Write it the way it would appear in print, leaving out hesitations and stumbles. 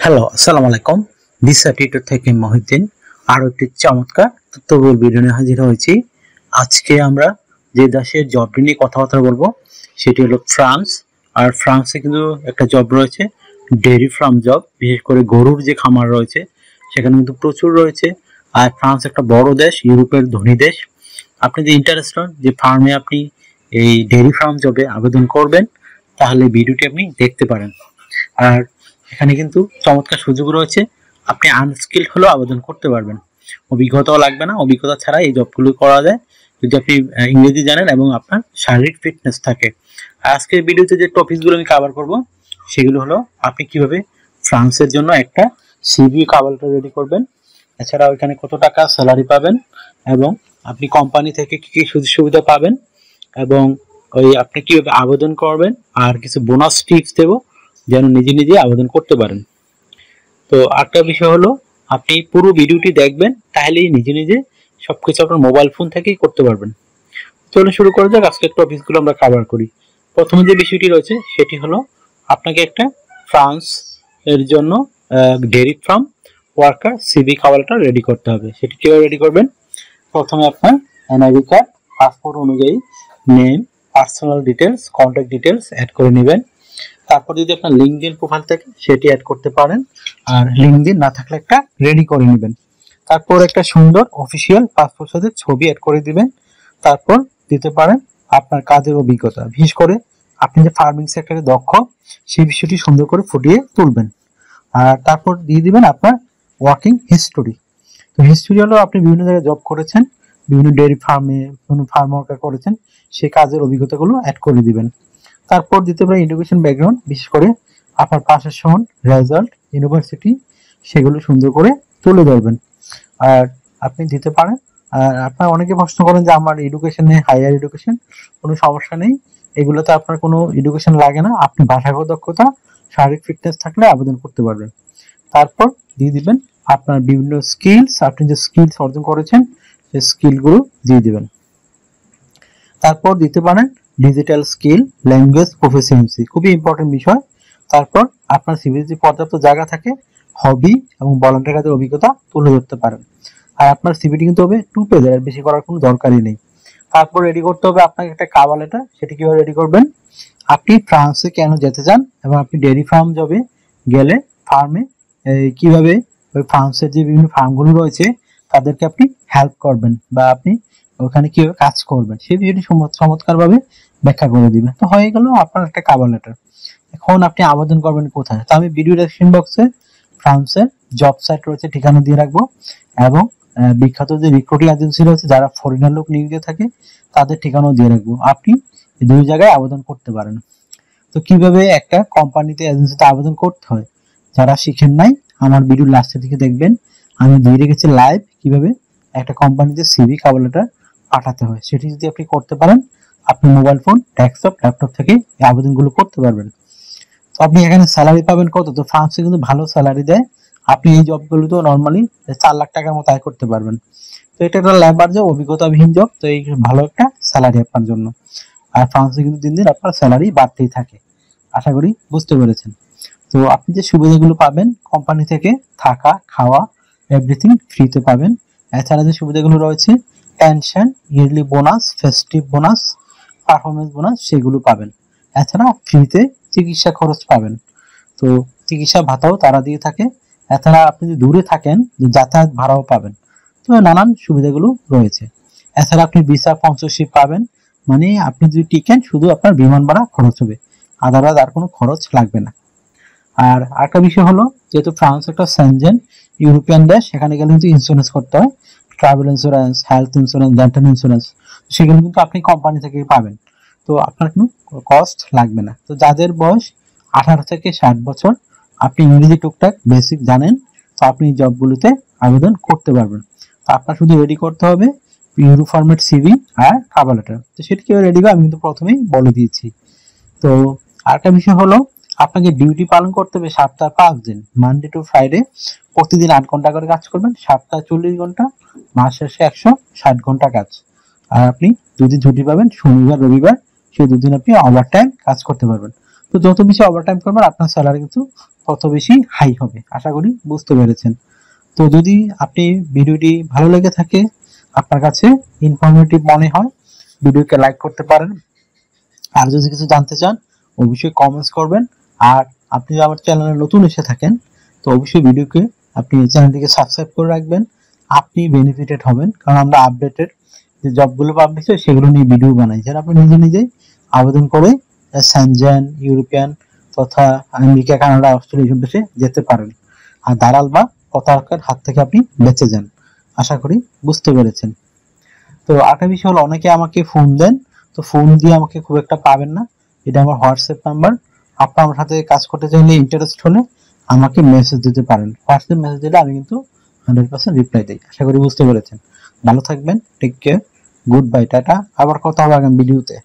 Hello, আসসালামু আলাইকুম। দিশা tutor থেকে মহিউদ্দিন আরো একটি চমৎকার তথ্যবহুল ভিডিও নিয়ে হাজির হয়েছি। আজকে আমরা যে দেশের জব নিয়ে কথাবার্তা বলবো সেটি হলো ফ্রান্স। আর ফ্রান্সে কিন্তু একটা জব রয়েছে, ডেয়ারি ফার্ম জব। বিশেষ করে গরুর যে খামার রয়েছে সেখানে কিন্তু প্রচুর রয়েছে। আর ফ্রান্স একটা বড় দেশ, ইউরোপের ধনী দেশ। আপনি যদি ইন্টারেস্টেড যে ফার্মে আপনি এই ডেয়ারি ফার্ম জবে আবেদন করবেন, তাহলে ভিডিওটি আপনি দেখতে পারেন। আর এখানে কিন্তু চমৎকার সুযোগ রয়েছে, আপনি আনস্কিলড হলেও আবেদন করতে পারবেন, অভিজ্ঞতাও লাগবে না। অভিজ্ঞতা ছাড়া এই জবগুলো করা যায় যদি আপনি ইংরেজি জানেন এবং আপনার শারীরিক ফিটনেস থাকে। আজকের ভিডিওতে যে টপিকগুলো আমি কভার করব সেগুলো হলো আপনি কিভাবে ফ্রান্সের জন্য একটা সিভি কভার লেটার রেডি করবেন, এছাড়াও এখানে কত টাকা স্যালারি পাবেন এবং আপনি কোম্পানি থেকে কি কি সুযোগ সুবিধা পাবেন এবং ওই আপনি কিভাবে আবেদন করবেন, আর কিছু বোনাস টিপস দেবো যেন নিজে নিজে আবেদন করতে পারেন। তো আরেকটা বিষয় হলো আপনি পুরো ভিডিওটি দেখবেন, তাহলেই নিজে নিজে সবকিছু আপনার মোবাইল ফোন থেকেই করতে পারবেন। চলুন শুরু করা যাক, আজকের টপিকসগুলো আমরা কভার করি। প্রথমে যে বিষয়টি রয়েছে সেটি হলো আপনাকে একটা ফ্রান্স এর জন্য ডেয়ারি ফার্ম ওয়ার্কার সিভি কভারটা রেডি করতে হবে। সেটি কিভাবে রেডি করবেন? প্রথমে আপনার এনআইডি কার্ড, পাসপোর্ট অনুযায়ী name, personal details, contact details add করে নেবেন। তারপর যদি আপনার লিঙ্কডইন প্রোফাইল থাকে সেটি অ্যাড করতে পারেন, আর লিঙ্কডইন না থাকলে একটা রেডি করে নেবেন। তারপর একটা সুন্দর অফিসিয়াল পাসপোর্ট সাইজের ছবি অ্যাড করে দিবেন। তারপর দিতে পারেন আপনার কাজের অভিজ্ঞতা, বিশেষ করে আপনি যে ফার্মিং সেক্টরে দক্ষ সেই বিষয়টি সুন্দর করে ফুটিয়ে তুলবেন। আর তারপর দিয়ে দিবেন আপনার ওয়ার্কিং হিস্টোরি। তো হিস্টোরি হলো আপনি বিভিন্ন জায়গায় জব করেছেন, বিভিন্ন ডেয়ারি ফার্মে, বিভিন্ন ফার্ম ওয়ার্কার করেছেন, সেই কাজের অভিজ্ঞতাগুলো অ্যাড করে দিবেন। তারপর দিতে পারেন এডুকেশন ব্যাকগ্রাউন্ড, বিশেষ করে আপনার পাশের সন, রেজাল্ট, ইউনিভার্সিটি, সেগুলো সুন্দর করে তুলে ধরবেন। আর আপনি দিতে পারেন, আর আপনার অনেকে প্রশ্ন করেন যে আমার এডুকেশন নেই, হায়ার এডুকেশন। কোনো সমস্যা নেই, এগুলোতে আপনার কোনো এডুকেশন লাগে না। আপনি ভাষাগত দক্ষতা, শারীরিক ফিটনেস থাকলে আবেদন করতে পারবেন। তারপর দিয়ে দিবেন আপনার বিভিন্ন স্কিলস, আপনি যে স্কিলস অর্জন করেছেন সেই স্কিলগুলো দিয়ে দিবেন। তারপর দিতে পারেন ডিজিটাল স্কিল, ল্যাঙ্গুয়েজ প্রফিসিয়েন্সি, খুবই ইম্পর্টেন্ট বিষয়। তারপর আপনার সিভিতে যদি পর্যাপ্ত জায়গা থাকে, হবি এবং ভলান্টিয়ার কাজের অভিজ্ঞতা তুলে ধরতে পারেন। আর আপনার সিভিটি কিন্তু হবে 2 পেজের, আর বেশি করার কোনো দরকারই নেই। তারপর রেডি করতে হবে আপনাকে একটা কভার লেটার। সেটি কিভাবে রেডি করবেন? আপনি ফ্রান্সে কেন যেতে চান এবং আপনি ডেয়ারি ফার্ম জবে গেলে ফার্মে কিভাবে ওই ফ্রান্সের যে বিভিন্ন ফার্মগুলো রয়েছে তাদেরকে আপনি হেল্প করবেন বা আপনি ওখানে কিভাবে কাজ করবেন সেই বিষয়টি চমৎকার ভাবে ব্যাখ্যা করে দিবেন। তো হয়ে গেল আপনার একটা কভার লেটার। এখন আপনি আবেদন করবেন কোথায়? তো আমি ভিডিও ডেসক্রিপশন বক্সে ফ্রান্সের জব সাইট রয়েছে, ঠিকানা দিয়ে রাখবো, এবং বিখ্যাত যে রিক্রুটিং এজেন্সি রয়েছে যারা ফরেনার লোক নিয়োগ দিয়ে থাকে তাদের ঠিকানাও দিয়ে রাখবো। আপনি দুই জায়গায় আবেদন করতে পারেন। তো কিভাবে একটা কোম্পানিতে এজেন্সিতে আবেদন করতে হয় যারা শিখেন নাই, আমার ভিডিও লাস্টের দিকে দেখবেন, আমি দিয়ে রেখেছি লাইভ কিভাবে একটা কোম্পানিতে সিভি কভার লেটার পাঠাতে হয়। সেটি যদি আপনি করতে পারেন, আপনি মোবাইল ফোন, ডেস্কটপ, ল্যাপটপ থেকে এই আবেদনগুলো করতে পারবেন। তো আপনি এখানে স্যালারি পাবেন কত? তো ফ্রান্সে কিন্তু ভালো স্যালারি দেয়। আপনি এই জবগুলো তো নর্মালি 4 লাখ টাকার মতো আয় করতে পারবেন। তো এটা একটা লেবার জব, অভিজ্ঞতাবিহীন জব, তো এই ভালো একটা স্যালারি আপনার জন্য। আর ফ্রান্সে কিন্তু দিন দিন আপনার স্যালারি বাড়তেই থাকে। আশা করি বুঝতে পেরেছেন। তো আপনি যে সুবিধাগুলো পাবেন কোম্পানি থেকে, থাকা, খাওয়া, এভরিথিং ফ্রিতে পাবেন। এছাড়া যে সুবিধাগুলো রয়েছে, pension, yearly bonus, festive bonus, performance bonus, সেগুলো পাবেন। এছাড়া ফ্রিতে চিকিৎসা খরচ পাবেন। তো চিকিৎসা ভাতাও তারা দিয়ে থাকে। এছাড়া আপনি যদি দূরে থাকেন, যাতায়াত ভাড়াও পাবেন। তো নানান সুবিধাগুলো রয়েছে। এছাড়া আপনি ভিসা স্পন্সরশিপ পাবেন, মানে আপনি যদি টিকেন শুধু আপনার বিমান ভাড়া খরচ হবে, আদারওয়াইজ আর কোনো খরচ লাগবে না। আর আরেকটা বিষয় হলো, যেহেতু ফ্রান্স একটা সেনজেন ইউরোপিয়ান দেশ, সেখানে গেলে কিন্তু ইন্স্যুরেন্স করতে হয়, travel insurance, health insurance, dental insurance, সেগুলো কিন্তু আপনি কোম্পানি থেকে পাবেন। তো আপনার কোনো কস্ট লাগবে না। তো যাদের বয়স 18 থেকে 60 বছর, আপনি ইংরেজি টুকটাক বেসিক জানেন, তো আপনি জবগুলোতে আবেদন করতে পারবেন। তো আপনার শুধু রেডি করতে হবে ইউরো ফরম্যাট সিভি আর কভার লেটার। তো সেটা কিভাবে রেডি হবে আমি কিন্তু প্রথমেই বলে দিয়েছি। তো আরেকটা বিষয় হলো, আপনাকে ডিউটি পালন করতে হবে সপ্তাহে 5 দিন, মানডে টু ফ্রাইডে, প্রতিদিন 8 ঘন্টা করে কাজ করবেন, সপ্তাহে 40 ঘন্টা, মাস শেষে 160 ঘন্টা কাজ। আর আপনি দুদিন ছুটি পাবেন, শনিবার রবিবার, সেই দুদিন আপনি ওভারটাইম কাজ করতে পারবেন। তো যত বেশি ওভারটাইম করবেন আপনার স্যালারি কিন্তু তত বেশি হাই হবে। আশা করি বুঝতে পেরেছেন। তো যদি আপনি ভিডিওটি ভালো লেগে থাকে, আপনার কাছে ইনফরমেটিভ মনে হয়, ভিডিওকে লাইক করতে পারেন। আর যদি কিছু জানতে চান অবশ্যই কমেন্টস করবেন। আর আপনি যদি আমার চ্যানেলে নতুন এসে থাকেন তো অবশ্যই ভিডিওকে আপনি চ্যানেলটিকে সাবস্ক্রাইব করে রাখবেন। আপনি বেনিফিটেড হবেন, কারণ আমরা আপডেটেড যে জবগুলো পাবলিশ হয় সেগুলো নিয়ে ভিডিও বানাই, যারা আপনি নিজে নিজেই আবেদন করে সেনজেন, ইউরোপিয়ান তথা আমেরিকা, কানাডা, অস্ট্রেলিয়া এইসব দেশে যেতে পারেন। আর দালাল বা প্রতারকের হাত থেকে আপনি বেঁচে যান। আশা করি বুঝতে পেরেছেন। তো আরেকটা বিষয় হলো, অনেকে আমাকে ফোন দেন, তো ফোন দিয়ে আমাকে খুব একটা পাবেন না। এটা আমার হোয়াটসঅ্যাপ নাম্বার। আপনার আমার সাথে কাজ করতে চাইলে, ইন্টারেস্ট হলে আমাকে মেসেজ দিতে পারেন। হোয়াটসঅ্যাপ মেসেজ দিলে আমি কিন্তু 100% রিপ্লাই দিই। আশা করি বুঝতে পেরেছেন। ভালো থাকবেন, টেক কেয়ার, গুড বাই, টাটা। আবার কথা হবে আগামী ভিডিওতে।